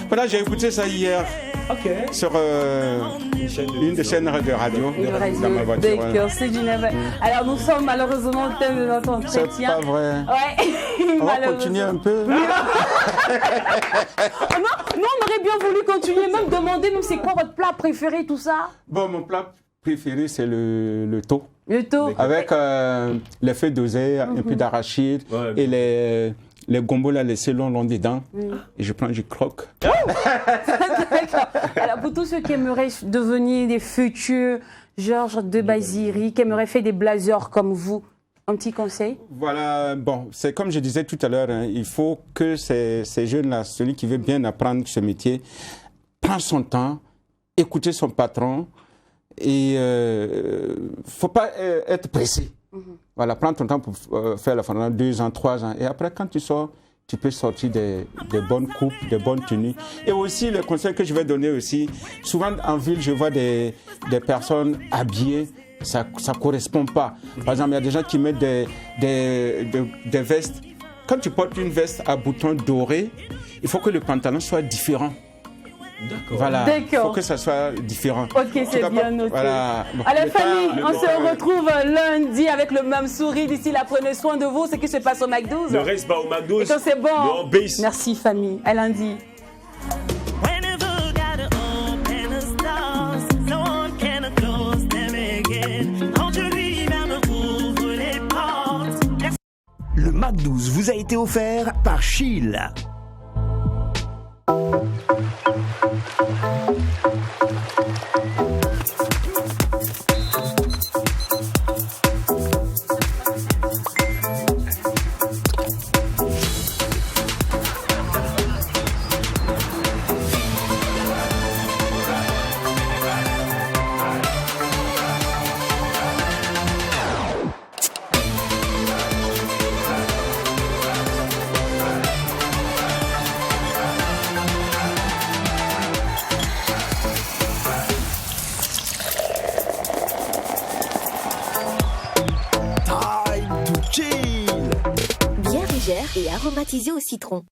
Voilà, j'ai écouté ça hier. Ok. Sur une des chaînes de radio. Dans ma voiture. D'accord, c'est du Nabaloum. Alors, nous sommes malheureusement au thème de notre entretien. C'est pas vrai. Ouais. On va continuer un peu. Non, on aurait bien voulu continuer, même demander, même c'est quoi votre plat préféré, tout ça. Bon, mon plat préféré, c'est le thau. Le thau. Avec les feuilles d'oseille, un peu d'arachide et les gombos, là, les selons longs dedans. Et je prends du croque. D'accord. Alors, pour tous ceux qui aimeraient devenir des futurs Georges de Baziri, qui aimeraient faire des blazers comme vous, un petit conseil? Voilà, bon, c'est comme je disais tout à l'heure, hein, il faut que ces jeunes-là, celui qui veut bien apprendre ce métier, prenne son temps, écouter son patron et faut pas être pressé. Voilà, prends ton temps pour faire la formation, 2 ans, 3 ans. Et après, quand tu sors, tu peux sortir des bonnes coupes, des bonnes tenues. Et aussi, le conseil que je vais donner aussi, souvent en ville, je vois des personnes habillées, ça ne correspond pas. Par exemple, il y a des gens qui mettent des vestes. Quand tu portes une veste à boutons dorés, il faut que le pantalon soit différent. D'accord. Voilà, il faut que ça soit différent. Ok, c'est bien noté. Voilà. Allez, famille, on se retrouve lundi avec le même sourire. D'ici là, prenez soin de vous. Ce qui se passe au McDo. Ne reste pas au McDo. Et quand c'est bon, merci famille. À lundi. Le Mac 12 vous a été offert par Chil. légère et aromatisée au citron.